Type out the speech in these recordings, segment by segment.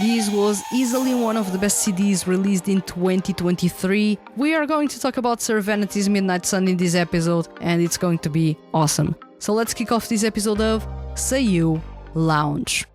This was easily one of the best CDs released in 2023. We are going to talk about Sir Vanity's Midnight Sun in this episode, and it's going to be awesome. So let's kick off this episode of SEIYUU Lounge.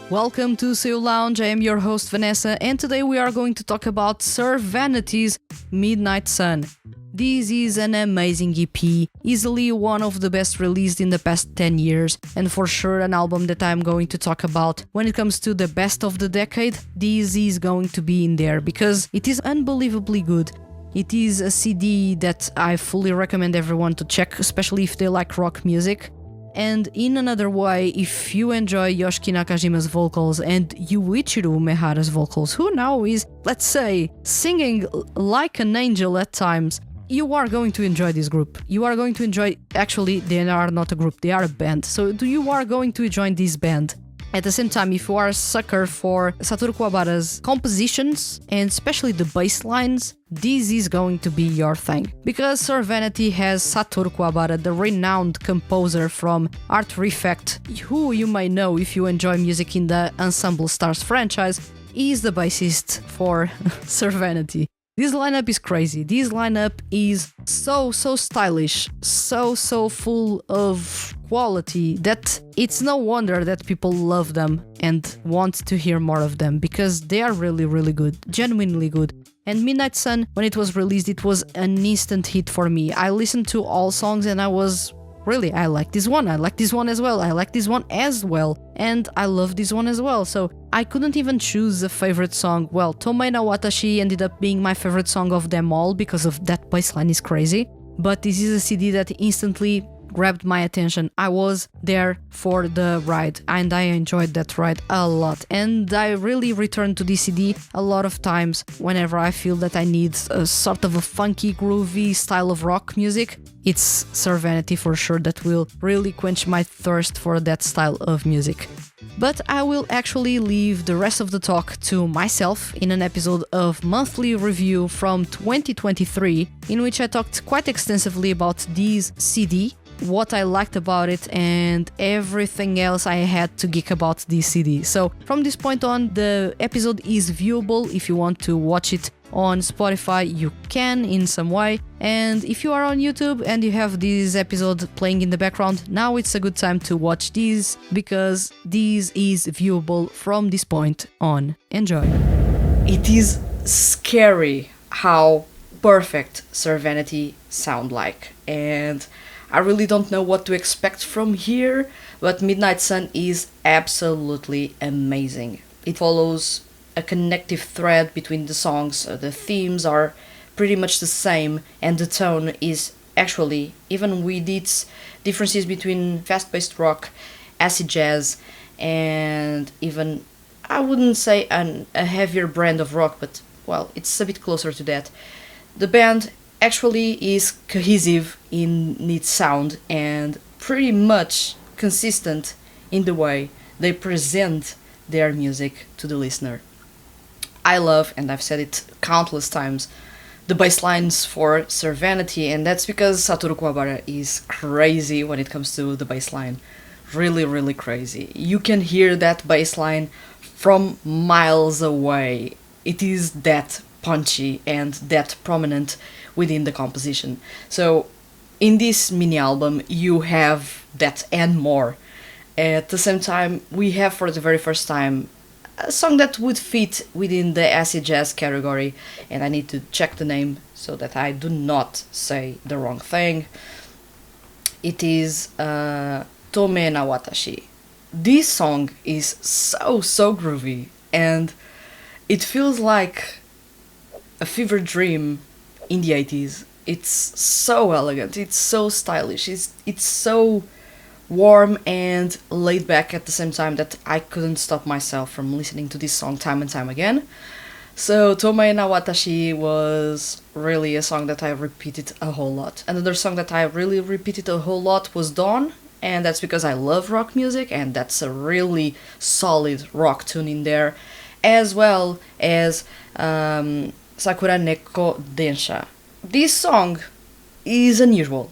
Welcome to SEIYUU Lounge, I am your host Vanessa, and today we are going to talk about Sir Vanity's Midnight Sun. This is an amazing EP, easily one of the best released in the past 10 years, and for sure an album that I'm going to talk about. When it comes to the best of the decade, this is going to be in there, because it is unbelievably good. It is a CD that I fully recommend everyone to check, especially if they like rock music. And in another way, if you enjoy Yoshiki Nakajima's vocals and Yuichiro Umehara's vocals, who now is, let's say, singing like an angel at times, you are going to enjoy this group. You are going to enjoy, actually, they are not a group, they are a band. So you are going to join this band. At the same time, if you are a sucker for Satoru Kuwabara's compositions, and especially the bass lines, this is going to be your thing. Because Sir Vanity has Satoru Kuwabara, the renowned composer from Art Refect, who you may know if you enjoy music in the Ensemble Stars franchise, is the bassist for Sir Vanity. This lineup is crazy. This lineup is so stylish, so full of quality that it's no wonder that people love them and want to hear more of them, because they are really good, genuinely good. And Midnight Sun, when it was released, it was an instant hit for me. I listened to all songs and I was really, I like this one, I like this one as well, I like this one as well, and I love this one as well. So I couldn't even choose a favorite song. Well, Tomei no Watashi ended up being my favorite song of them all because of that bassline is crazy. But this is a CD that instantly grabbed my attention. I was there for the ride and I enjoyed that ride a lot, and I really return to this CD a lot of times whenever I feel that I need a sort of a funky, groovy style of rock music. It's Sir Vanity for sure that will really quench my thirst for that style of music. But I will actually leave the rest of the talk to myself in an episode of Monthly Review from 2023, in which I talked quite extensively about this CD, what I liked about it, and everything else I had to geek about this CD. So from this point on, the episode is viewable. If you want to watch it on Spotify, you can in some way. And if you are on YouTube and you have this episode playing in the background, now it's a good time to watch this, because this is viewable from this point on. Enjoy. It is scary how perfect Sir Vanity sound like, and I really don't know what to expect from here, but Midnight Sun is absolutely amazing. It follows a connective thread between the songs, the themes are pretty much the same, and the tone is actually, even with its differences between fast-paced rock, acid jazz, and even, I wouldn't say a heavier brand of rock, but, well, it's a bit closer to that. The band actually is cohesive in its sound and pretty much consistent in the way they present their music to the listener. I love, and I've said it countless times, the bass lines for Sir Vanity, and that's because Satoru Kuwabara is crazy when it comes to the bass line. Really crazy. You can hear that bass line from miles away. It is that punchy and that prominent within the composition. So in this mini album you have that and more. At the same time, we have for the very first time a song that would fit within the acid jazz category, and I need to check the name so that I do not say the wrong thing. It is Tomei no Watashi. This song is so groovy, and it feels like a fever dream in the 80s. It's so elegant, it's so stylish, it's so warm and laid back at the same time that I couldn't stop myself from listening to this song time and time again. So Tomei no Watashi was really a song that I repeated a whole lot. Another song that I really repeated a whole lot was Dawn, and that's because I love rock music, and that's a really solid rock tune in there. as well as Sakura Neko Densha. This song is unusual.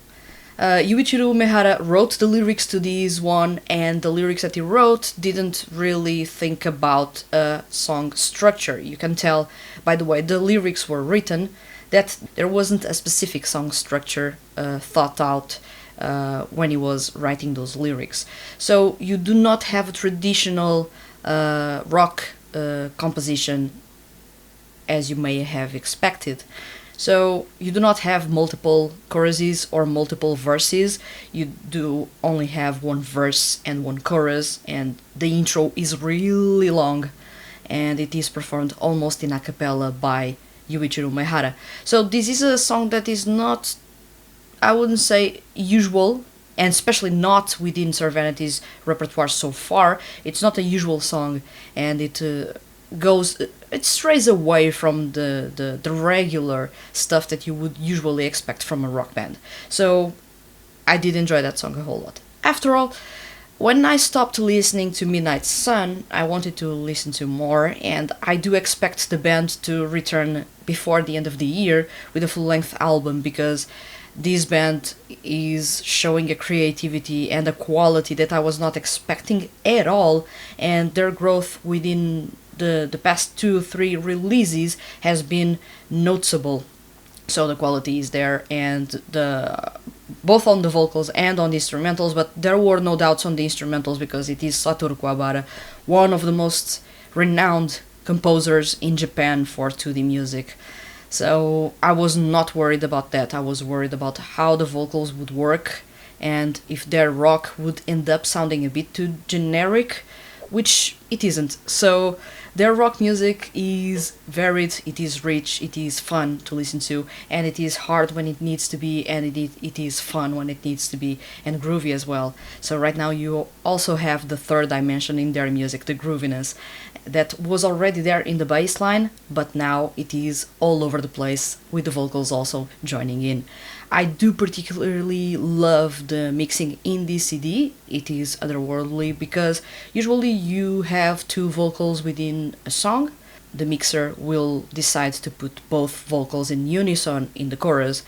Yuichiro Umehara wrote the lyrics to this one, and the lyrics that he wrote didn't really think about a song structure. You can tell by the way the lyrics were written that there wasn't a specific song structure thought out when he was writing those lyrics. So you do not have a traditional rock composition as you may have expected. So you do not have multiple choruses or multiple verses. You do only have one verse and one chorus, and the intro is really long, and it is performed almost in a cappella by Yuichiro Umehara. So this is a song that is not, I wouldn't say usual, and especially not within Sir Vanity's repertoire so far. It's not a usual song, and it strays away from the regular stuff that you would usually expect from a rock band. So I did enjoy that song a whole lot. After all, when I stopped listening to Midnight Sun, I wanted to listen to more, and I do expect the band to return before the end of the year with a full-length album, because this band is showing a creativity and a quality that I was not expecting at all, and their growth within the past 2-3 releases has been noticeable. So the quality is there, and both on the vocals and on the instrumentals, but there were no doubts on the instrumentals because it is Satoru Kuwabara, one of the most renowned composers in Japan for 2D music. So I was not worried about that. I was worried about how the vocals would work and if their rock would end up sounding a bit too generic, which it isn't. So their rock music is varied, it is rich, it is fun to listen to, and it is hard when it needs to be, and it is fun when it needs to be, and groovy as well. So right now you also have the third dimension in their music, the grooviness, that was already there in the bass line, but now it is all over the place, with the vocals also joining in. I do particularly love the mixing in this CD. It is otherworldly because usually you have two vocals within a song. The mixer will decide to put both vocals in unison in the chorus,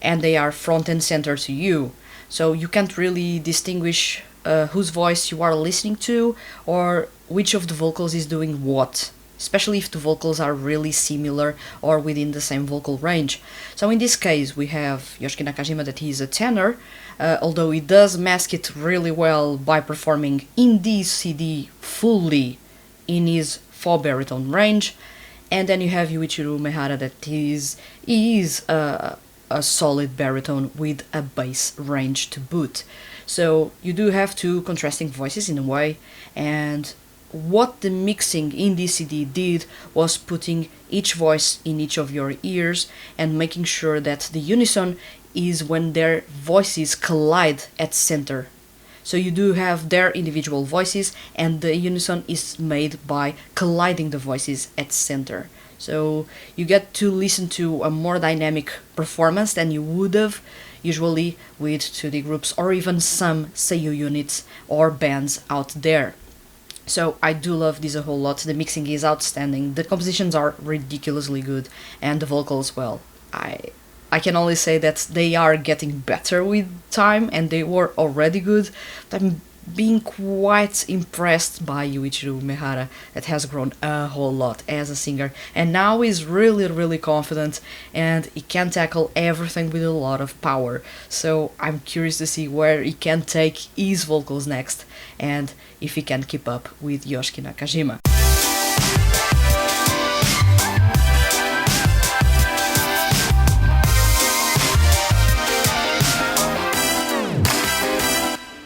and they are front and center to you. So you can't really distinguish whose voice you are listening to or which of the vocals is doing what, especially if the vocals are really similar or within the same vocal range. So in this case we have Yoshiki Nakajima, that he is a tenor, although he does mask it really well by performing in this CD fully in his 4 baritone range. And then you have Yuichiro Umehara, that he is a solid baritone with a bass range to boot. So you do have two contrasting voices in a way, and what the mixing in this CD did was putting each voice in each of your ears and making sure that the unison is when their voices collide at center. So you do have their individual voices, and the unison is made by colliding the voices at center. So you get to listen to a more dynamic performance than you would have usually with 2D groups or even some SEIYUU units or bands out there. So I do love this a whole lot. The mixing is outstanding, the compositions are ridiculously good, and the vocals, well, I can only say that they are getting better with time, and they were already good. But I'm being quite impressed by Yuichiro Umehara, that has grown a whole lot as a singer, and now is really confident, and he can tackle everything with a lot of power. So I'm curious to see where he can take his vocals next, and if he can keep up with Yoshiki Nakajima.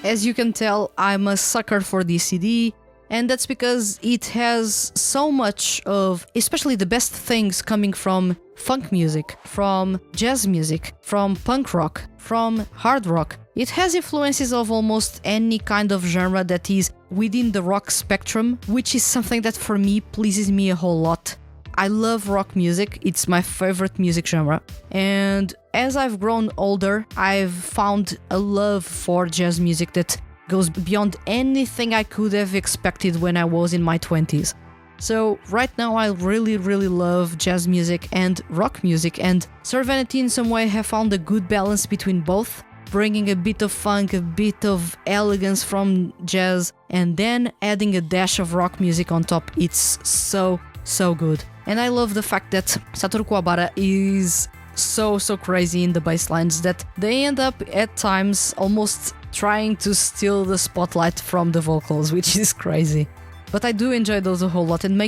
As you can tell, I'm a sucker for this CD, and that's because it has so much of, especially the best things coming from funk music, from jazz music, from punk rock, from hard rock. It has influences of almost any kind of genre that is within the rock spectrum, which is something that for me pleases me a whole lot. I love rock music, it's my favorite music genre, and as I've grown older, I've found a love for jazz music that goes beyond anything I could have expected when I was in my 20s. So right now I really love jazz music and rock music, and Sir Vanity in some way have found a good balance between both, bringing a bit of funk, a bit of elegance from jazz, and then adding a dash of rock music on top. It's so good. And I love the fact that Satoru Kuwabara is so crazy in the bass lines that they end up at times almost trying to steal the spotlight from the vocals, which is crazy. But I do enjoy those a whole lot, and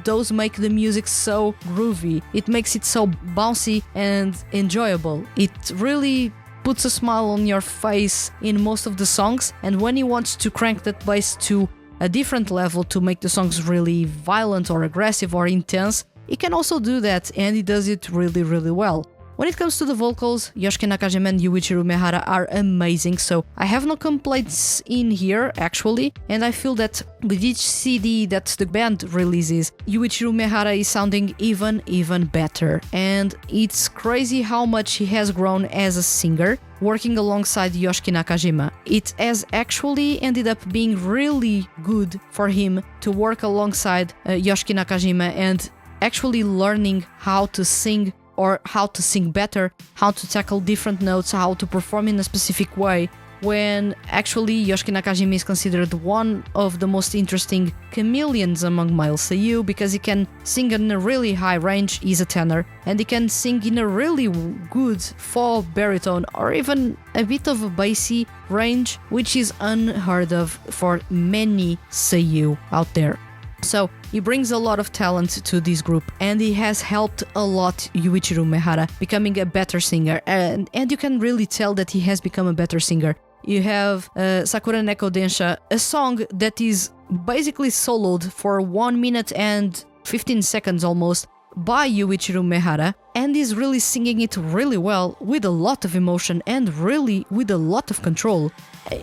those make the music so groovy. It makes it so bouncy and enjoyable. It really puts a smile on your face in most of the songs, and when he wants to crank that bass to a different level to make the songs really violent or aggressive or intense, he can also do that, and he does it really well. When it comes to the vocals, Yoshiki Nakajima and Yuichiro Umehara are amazing, so I have no complaints in here actually, and I feel that with each CD that the band releases, Yuichiro Umehara is sounding even better, and it's crazy how much he has grown as a singer, working alongside Yoshiki Nakajima. It has actually ended up being really good for him to work alongside Yoshiki Nakajima and actually learning how to sing, or how to sing better, how to tackle different notes, how to perform in a specific way, when actually Yoshiki Nakajima is considered one of the most interesting chameleons among male seiyuu, because he can sing in a really high range, he's a tenor, and he can sing in a really good fall baritone or even a bit of a bassy range, which is unheard of for many seiyuu out there. So he brings a lot of talent to this group, and he has helped a lot Yuichiro Umehara becoming a better singer, and you can really tell that he has become a better singer. You have Sakura Neko Densha, a song that is basically soloed for 1 minute and 15 seconds almost by Yuichiro Umehara, and is really singing it really well, with a lot of emotion and really with a lot of control.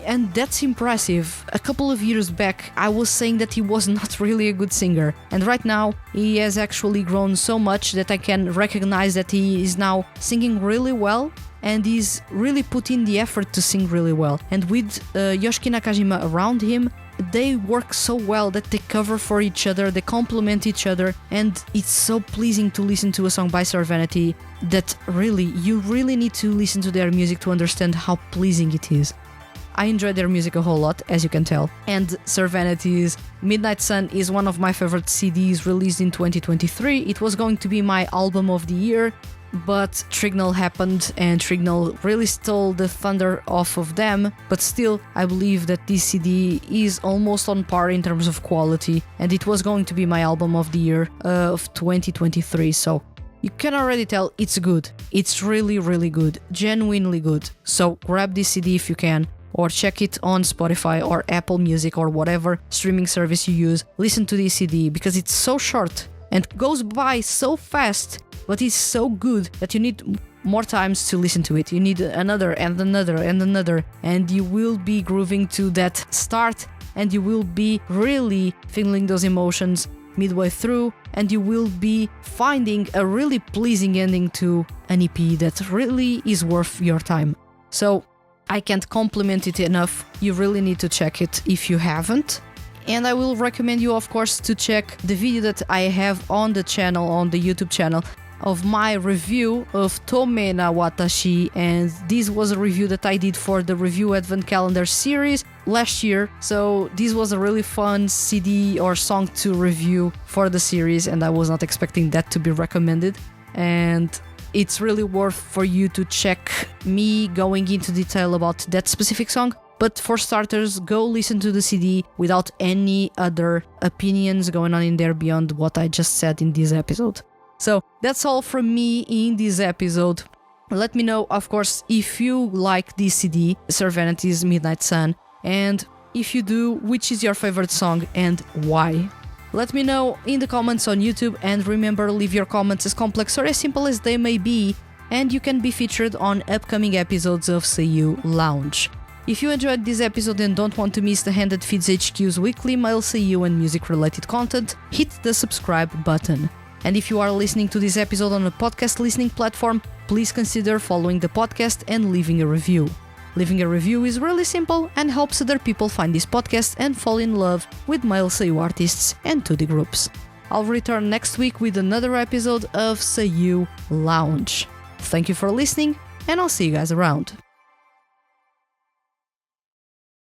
And that's impressive. A couple of years back, I was saying that he was not really a good singer, and right now he has actually grown so much that I can recognize that he is now singing really well, and he's really put in the effort to sing really well. And with Yoshiki Nakajima around him, they work so well that they cover for each other, they complement each other, and it's so pleasing to listen to a song by Sir Vanity that you really need to listen to their music to understand how pleasing it is. I enjoy their music a whole lot, as you can tell, and Sir Vanity's Midnight Sun is one of my favorite CDs released in 2023. It was going to be my album of the year, but Trignal happened, and Trignal really stole the thunder off of them, but still, I believe that this CD is almost on par in terms of quality, and it was going to be my album of the year of 2023, so you can already tell it's good. It's really good, genuinely good. So grab this CD if you can, or check it on Spotify or Apple Music or whatever streaming service you use. Listen to this CD because it's so short and goes by so fast, but it's so good that you need more times to listen to it. You need another and another and another, and you will be grooving to that start, and you will be really feeling those emotions midway through, and you will be finding a really pleasing ending to an EP that really is worth your time. So I can't compliment it enough. You really need to check it if you haven't. And I will recommend you, of course, to check the video that I have on the channel, on the YouTube channel, of my review of Tome na Watashi, and this was a review that I did for the Review Advent Calendar series last year. So this was a really fun CD or song to review for the series, and I was not expecting that to be recommended. And it's really worth for you to check me going into detail about that specific song. But for starters, go listen to the CD without any other opinions going on in there beyond what I just said in this episode. So that's all from me in this episode. Let me know, of course, if you like this CD, Sir Vanity's Midnight Sun, and if you do, which is your favorite song and why. Let me know in the comments on YouTube, and remember, leave your comments as complex or as simple as they may be, and you can be featured on upcoming episodes of SEIYUU Lounge. If you enjoyed this episode and don't want to miss the Handed Feeds HQ's weekly male SEIYUU and music-related content, hit the subscribe button. And if you are listening to this episode on a podcast listening platform, please consider following the podcast and leaving a review. Leaving a review is really simple and helps other people find this podcast and fall in love with male SEIYUU artists and 2D groups. I'll return next week with another episode of SEIYUU Lounge. Thank you for listening, and I'll see you guys around.